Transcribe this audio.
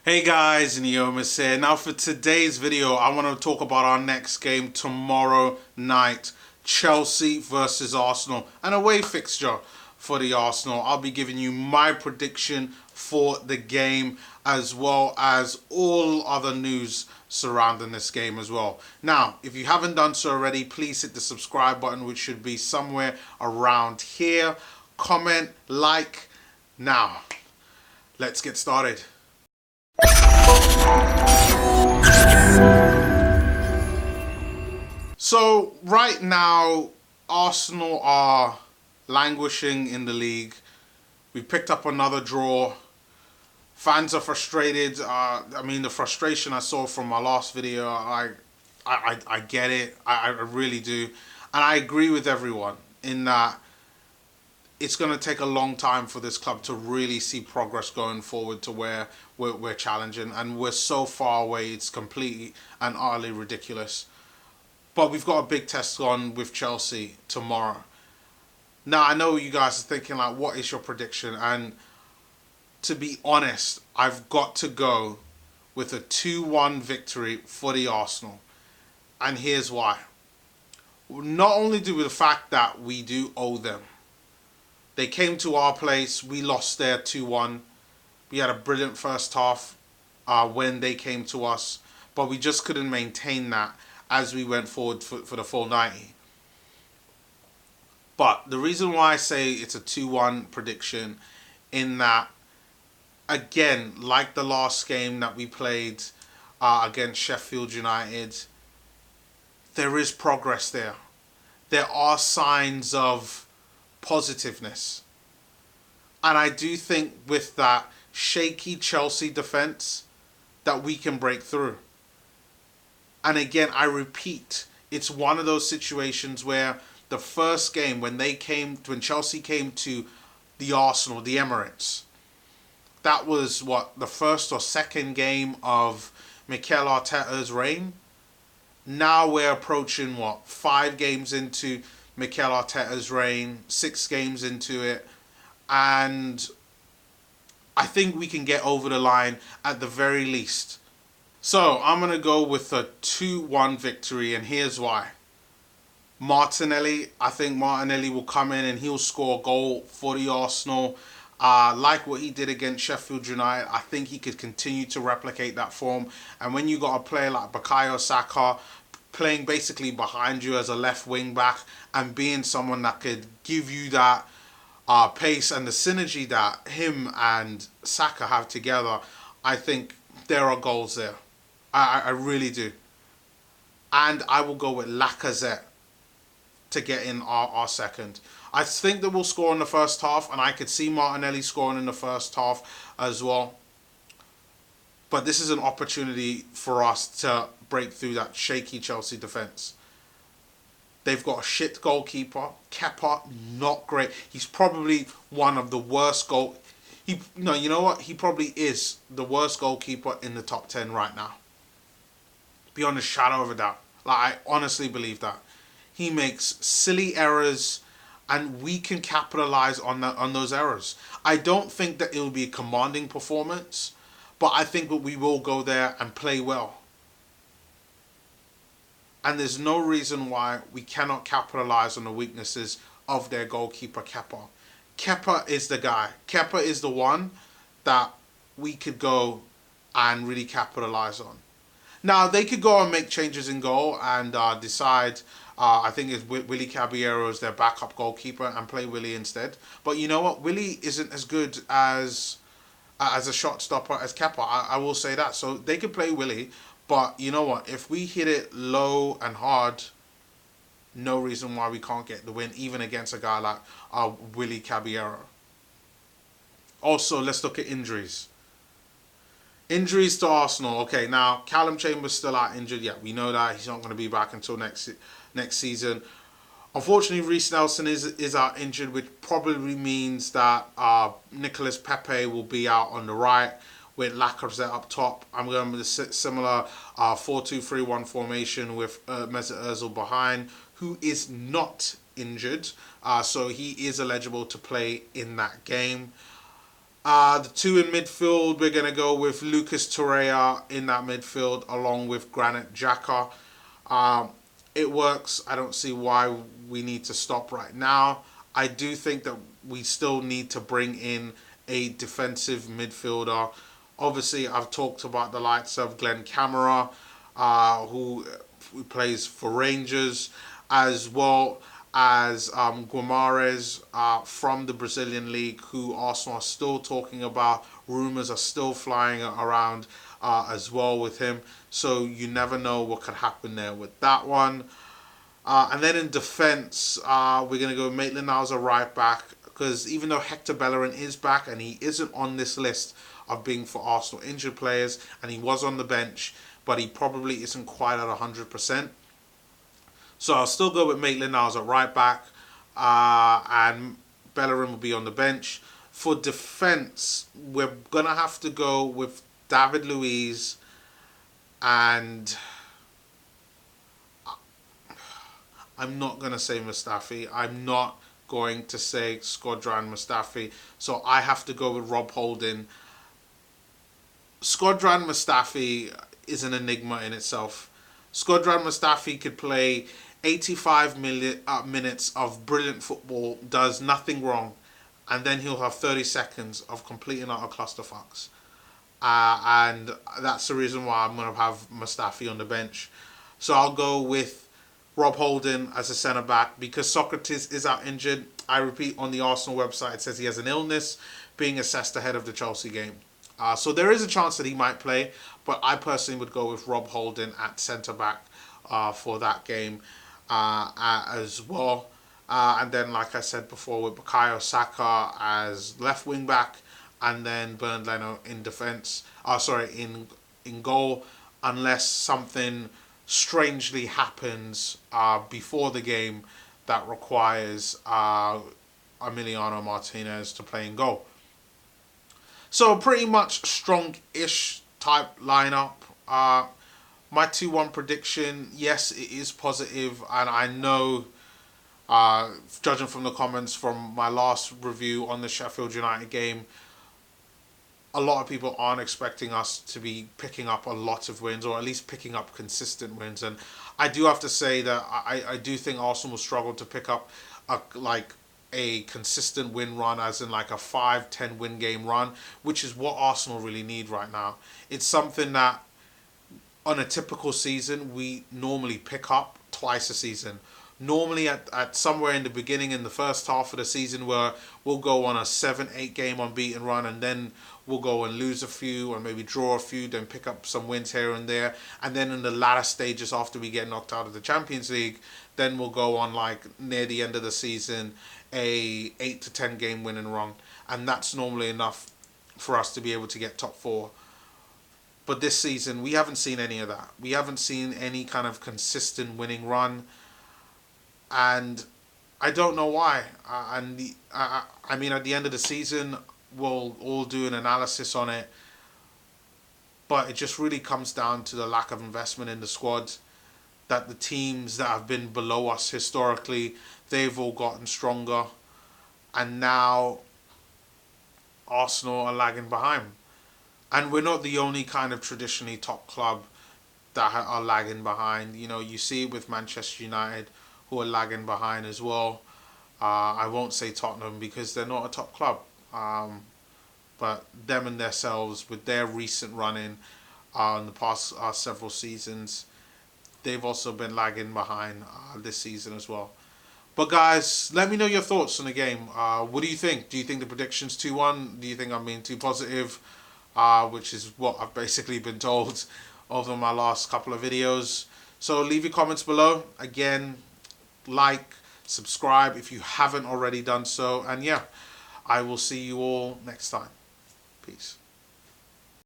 Hey guys, Neomis here. Now for today's video, I want to talk about our next game tomorrow night. Chelsea versus Arsenal. An away fixture for the Arsenal. I'll be giving you my prediction for the game as well as all other news surrounding this game as well. Now, if you haven't done so already, please hit the subscribe button, which should be somewhere around here. Comment, like. Now, let's get started. So right now, Arsenal are languishing in the league. We picked up another draw. Fans are frustrated. The frustration I saw from my last video, I get it. I really do. And I agree with everyone in that it's going to take a long time for this club to really see progress going forward to where we're challenging. And we're so far away, it's completely and utterly ridiculous. But we've got a big test on with Chelsea tomorrow. Now, I know you guys are thinking, like, what is your prediction? And to be honest, I've got to go with a 2-1 victory for the Arsenal. And here's why. Not only due to the fact that we do owe them. They came to our place. We lost there 2-1. We had a brilliant first half when they came to us. But we just couldn't maintain that as we went forward for the full 90. But the reason why I say it's a 2-1 prediction in that, again, like the last game that we played against Sheffield United, there is progress there. There are signs of positiveness. And I do think with that shaky Chelsea defence that we can break through. And again, I repeat, it's one of those situations where the first game when Chelsea came to the Arsenal, the Emirates, that was the first or second game of Mikel Arteta's reign. Now we're approaching 5 games into Mikel Arteta's reign, 6 games into it, and I think we can get over the line at the very least. So I'm going to go with a 2-1 victory, and here's why. I think Martinelli will come in and he'll score a goal for the Arsenal. Like what he did against Sheffield United, I think he could continue to replicate that form. And when you got a player like Bukayo Saka playing basically behind you as a left wing back and being someone that could give you that pace and the synergy that him and Saka have together, I think there are goals there. I really do. And I will go with Lacazette to get in our second. I think that we'll score in the first half, and I could see Martinelli scoring in the first half as well. But this is an opportunity for us to break through that shaky Chelsea defence. They've got a shit goalkeeper. Kepa, not great. He's probably one of the worst you know what? He probably is the worst goalkeeper in the top 10 right now. Beyond a shadow of a doubt. I honestly believe that. He makes silly errors, and we can capitalize on those errors. I don't think that it will be a commanding performance, but I think that we will go there and play well. And there's no reason why we cannot capitalize on the weaknesses of their goalkeeper, Kepa. Kepa is the guy. Kepa is the one that we could go and really capitalize on. Now, they could go and make changes in goal and decide, I think it's Willy Caballero as their backup goalkeeper and play Willy instead. But you know what? Willy isn't as good as a shot stopper as Kepa. I will say that. So they could play Willy. But you know what? If we hit it low and hard, no reason why we can't get the win, even against a guy like Willy Caballero. Also, let's look at injuries. Injuries to Arsenal. Okay, now Callum Chambers still out injured. Yeah, we know that. He's not going to be back until next season. Unfortunately, Reece Nelson is out injured, which probably means that Nicolas Pepe will be out on the right with Lacazette up top. I'm going with a similar 4-2-3-1 formation with Mesut Ozil behind, who is not injured. So he is eligible to play in that game. The two in midfield, we're going to go with Lucas Torreira in that midfield along with Granit Xhaka. Um, it works. I don't see why we need to stop right now. I do think that we still need to bring in a defensive midfielder. Obviously, I've talked about the likes of Glenn Kamara, who plays for Rangers, as well as Guimarães from the Brazilian league, who Arsenal are still talking about. Rumours are still flying around as well with him. So you never know what could happen there with that one. And then in defence, we're going to go Maitland-Niles right back, because even though Hector Bellerin is back and he isn't on this list of being for Arsenal injured players, and he was on the bench, but he probably isn't quite at 100%. So I'll still go with Maitland-Niles at right back, and Bellerin will be on the bench. For defence, we're going to have to go with David Luiz, and I'm not going to say Mustafi. I'm not going to say Shkodran Mustafi. So I have to go with Rob Holding. Shkodran Mustafi is an enigma in itself. Shkodran Mustafi could play 85 minutes of brilliant football, does nothing wrong, and then he'll have 30 seconds of complete and utter clusterfucks. And that's the reason why I'm going to have Mustafi on the bench. So I'll go with Rob Holding as a centre-back, because Socrates is out injured. I repeat, on the Arsenal website it says he has an illness being assessed ahead of the Chelsea game. So there is a chance that he might play, but I personally would go with Rob Holding at centre-back for that game as well. And then, like I said before, with Bukayo Saka as left wing-back, and then Bernd Leno in defence. In goal, unless something strangely happens before the game that requires Emiliano Martinez to play in goal. So pretty much strong-ish type lineup. My 2-1 prediction, yes, it is positive, and I know, judging from the comments from my last review on the Sheffield United game, a lot of people aren't expecting us to be picking up a lot of wins, or at least picking up consistent wins. And I do have to say that I do think Arsenal will struggle to pick up a consistent win run, as in like a 5-10 win game run, which is what Arsenal really need right now. It's something that on a typical season we normally pick up twice a season. Normally at somewhere in the beginning, in the first half of the season, where we'll go on a 7-8 game unbeaten run, and then we'll go and lose a few or maybe draw a few, then pick up some wins here and there. And then in the latter stages, after we get knocked out of the Champions League, then we'll go on, like near the end of the season, a 8 to 10 game winning run. And that's normally enough for us to be able to get top 4. But this season, we haven't seen any of that. We haven't seen any kind of consistent winning run. And I don't know why. I mean, at the end of the season, we'll all do an analysis on it. But it just really comes down to the lack of investment in the squad. That the teams that have been below us historically, they've all gotten stronger. And now Arsenal are lagging behind. And we're not the only kind of traditionally top club that are lagging behind. You know, you see it with Manchester United, who are lagging behind as well. I won't say Tottenham because they're not a top club. But them and themselves, with their recent running in the past several seasons, they've also been lagging behind this season as well. But guys, let me know your thoughts on the game. What do you think? Do you think the prediction's 2-1? Do you think I'm being too positive? Which is what I've basically been told over my last couple of videos. So leave your comments below. Again, like, subscribe if you haven't already done so. And yeah, I will see you all next time. Peace.